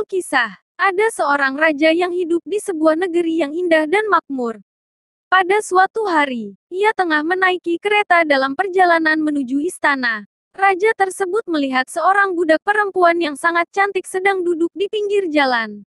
kisah. Ada seorang raja yang hidup di sebuah negeri yang indah dan makmur. Pada suatu hari, ia tengah menaiki kereta dalam perjalanan menuju istana. Raja tersebut melihat seorang budak perempuan yang sangat cantik sedang duduk di pinggir jalan.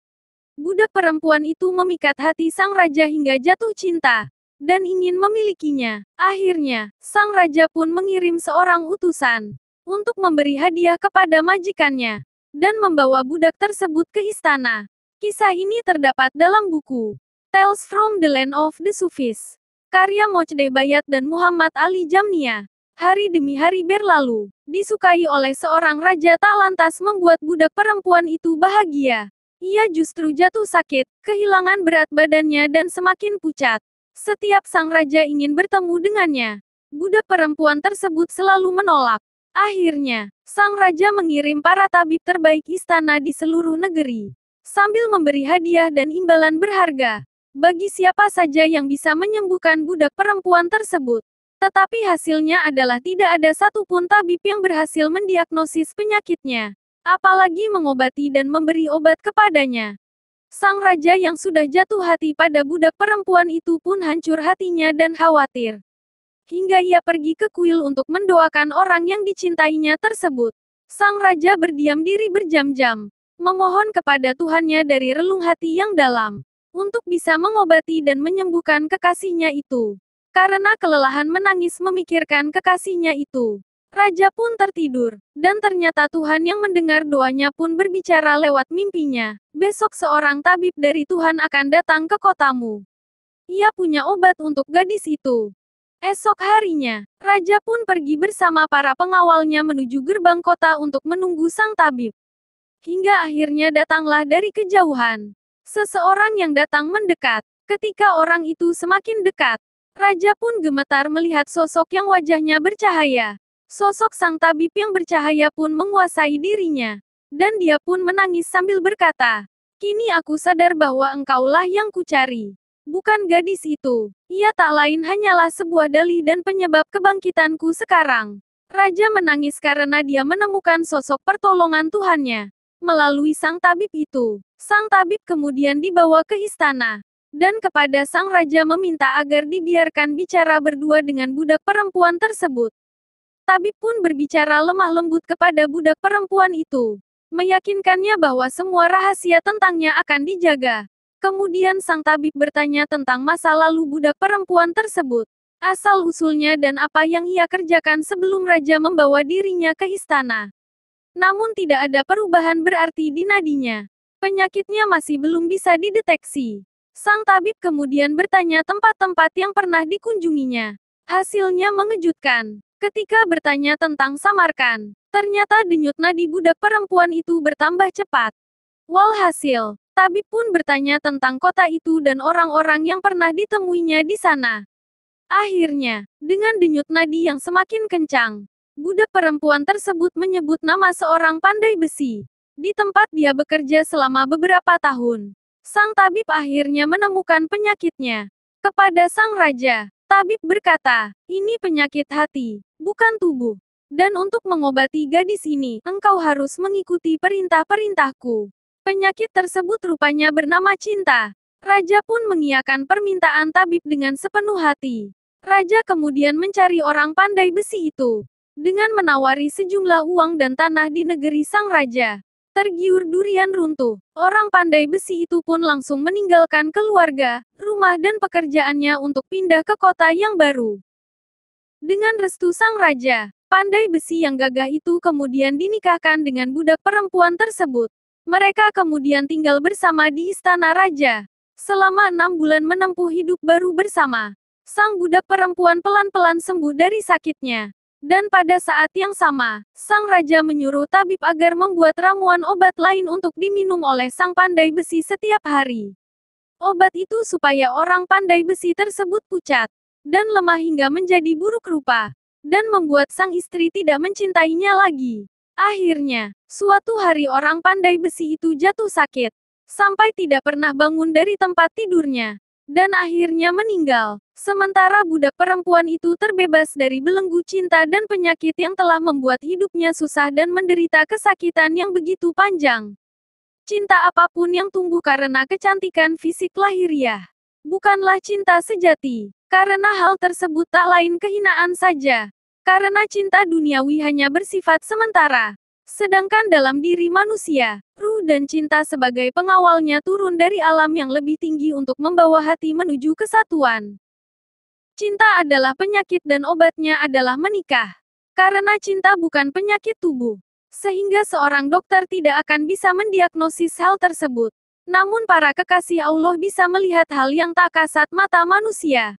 Budak perempuan itu memikat hati sang raja hingga jatuh cinta dan ingin memilikinya. Akhirnya, sang raja pun mengirim seorang utusan untuk memberi hadiah kepada majikannya dan membawa budak tersebut ke istana. Kisah ini terdapat dalam buku Tales from the Land of the Sufis, karya Mojde Bayat dan Muhammad Ali Jamnia. Hari demi hari berlalu, disukai oleh seorang raja tak lantas membuat budak perempuan itu bahagia. Ia justru jatuh sakit, kehilangan berat badannya dan semakin pucat. Setiap sang raja ingin bertemu dengannya, budak perempuan tersebut selalu menolak. Akhirnya, sang raja mengirim para tabib terbaik istana di seluruh negeri, sambil memberi hadiah dan imbalan berharga bagi siapa saja yang bisa menyembuhkan budak perempuan tersebut. Tetapi hasilnya adalah tidak ada satupun tabib yang berhasil mendiagnosis penyakitnya, apalagi mengobati dan memberi obat kepadanya. Sang raja yang sudah jatuh hati pada budak perempuan itu pun hancur hatinya dan khawatir. Hingga ia pergi ke kuil untuk mendoakan orang yang dicintainya tersebut. Sang raja berdiam diri berjam-jam, memohon kepada Tuhannya dari relung hati yang dalam, untuk bisa mengobati dan menyembuhkan kekasihnya itu. Karena kelelahan menangis memikirkan kekasihnya itu, raja pun tertidur, dan ternyata Tuhan yang mendengar doanya pun berbicara lewat mimpinya. Besok seorang tabib dari Tuhan akan datang ke kotamu. Ia punya obat untuk gadis itu. Esok harinya, raja pun pergi bersama para pengawalnya menuju gerbang kota untuk menunggu sang tabib. Hingga akhirnya datanglah dari kejauhan seseorang yang datang mendekat. Ketika orang itu semakin dekat, raja pun gemetar melihat sosok yang wajahnya bercahaya. Sosok sang tabib yang bercahaya pun menguasai dirinya. Dan dia pun menangis sambil berkata, "Kini aku sadar bahwa engkaulah yang kucari. Bukan gadis itu. Ia tak lain hanyalah sebuah dalih dan penyebab kebangkitanku sekarang." Raja menangis karena dia menemukan sosok pertolongan Tuhannya melalui sang tabib itu. Sang tabib kemudian dibawa ke istana, dan kepada sang raja meminta agar dibiarkan bicara berdua dengan budak perempuan tersebut. Tabib pun berbicara lemah lembut kepada budak perempuan itu, meyakinkannya bahwa semua rahasia tentangnya akan dijaga. Kemudian sang tabib bertanya tentang masa lalu budak perempuan tersebut, asal-usulnya dan apa yang ia kerjakan sebelum raja membawa dirinya ke istana. Namun tidak ada perubahan berarti di nadinya. Penyakitnya masih belum bisa dideteksi. Sang tabib kemudian bertanya tempat-tempat yang pernah dikunjunginya. Hasilnya mengejutkan. Ketika bertanya tentang Samarkan, ternyata denyut nadi budak perempuan itu bertambah cepat. Walhasil, tabib pun bertanya tentang kota itu dan orang-orang yang pernah ditemuinya di sana. Akhirnya, dengan denyut nadi yang semakin kencang, budak perempuan tersebut menyebut nama seorang pandai besi. Di tempat dia bekerja selama beberapa tahun, sang tabib akhirnya menemukan penyakitnya. Kepada sang raja, tabib berkata, "Ini penyakit hati, bukan tubuh. Dan untuk mengobati gadis ini, engkau harus mengikuti perintah-perintahku." Penyakit tersebut rupanya bernama cinta. Raja pun mengiyakan permintaan tabib dengan sepenuh hati. Raja kemudian mencari orang pandai besi itu, dengan menawari sejumlah uang dan tanah di negeri sang raja. Tergiur durian runtuh, orang pandai besi itu pun langsung meninggalkan keluarga, rumah dan pekerjaannya untuk pindah ke kota yang baru. Dengan restu sang raja, pandai besi yang gagah itu kemudian dinikahkan dengan budak perempuan tersebut. Mereka kemudian tinggal bersama di istana raja. Selama 6 bulan menempuh hidup baru bersama. Sang budak perempuan pelan-pelan sembuh dari sakitnya. Dan pada saat yang sama, sang raja menyuruh tabib agar membuat ramuan obat lain untuk diminum oleh sang pandai besi setiap hari. Obat itu supaya orang pandai besi tersebut pucat dan lemah hingga menjadi buruk rupa, dan membuat sang istri tidak mencintainya lagi. Akhirnya, suatu hari orang pandai besi itu jatuh sakit, sampai tidak pernah bangun dari tempat tidurnya, dan akhirnya meninggal. Sementara budak perempuan itu terbebas dari belenggu cinta dan penyakit yang telah membuat hidupnya susah dan menderita kesakitan yang begitu panjang. Cinta apapun yang tumbuh karena kecantikan fisik lahiriah, bukanlah cinta sejati. Karena hal tersebut tak lain kehinaan saja. Karena cinta duniawi hanya bersifat sementara. Sedangkan dalam diri manusia, ruh dan cinta sebagai pengawalnya turun dari alam yang lebih tinggi untuk membawa hati menuju kesatuan. Cinta adalah penyakit dan obatnya adalah menikah. Karena cinta bukan penyakit tubuh, sehingga seorang dokter tidak akan bisa mendiagnosis hal tersebut. Namun para kekasih Allah bisa melihat hal yang tak kasat mata manusia.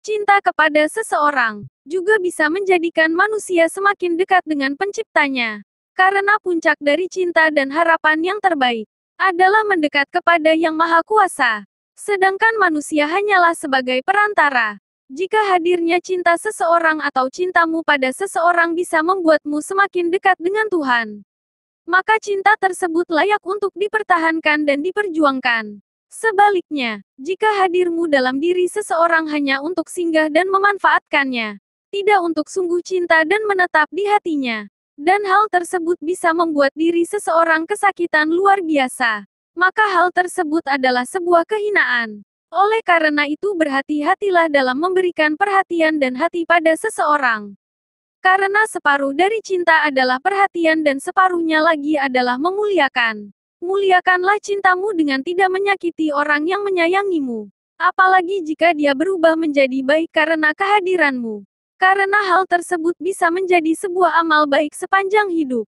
Cinta kepada seseorang juga bisa menjadikan manusia semakin dekat dengan penciptanya. Karena puncak dari cinta dan harapan yang terbaik adalah mendekat kepada Yang Maha Kuasa. Sedangkan manusia hanyalah sebagai perantara. Jika hadirnya cinta seseorang atau cintamu pada seseorang bisa membuatmu semakin dekat dengan Tuhan, maka cinta tersebut layak untuk dipertahankan dan diperjuangkan. Sebaliknya, jika hadirmu dalam diri seseorang hanya untuk singgah dan memanfaatkannya, tidak untuk sungguh cinta dan menetap di hatinya, dan hal tersebut bisa membuat diri seseorang kesakitan luar biasa, maka hal tersebut adalah sebuah kehinaan. Oleh karena itu berhati-hatilah dalam memberikan perhatian dan hati pada seseorang. Karena separuh dari cinta adalah perhatian dan separuhnya lagi adalah memuliakan. Muliakanlah cintamu dengan tidak menyakiti orang yang menyayangimu. Apalagi jika dia berubah menjadi baik karena kehadiranmu. Karena hal tersebut bisa menjadi sebuah amal baik sepanjang hidup.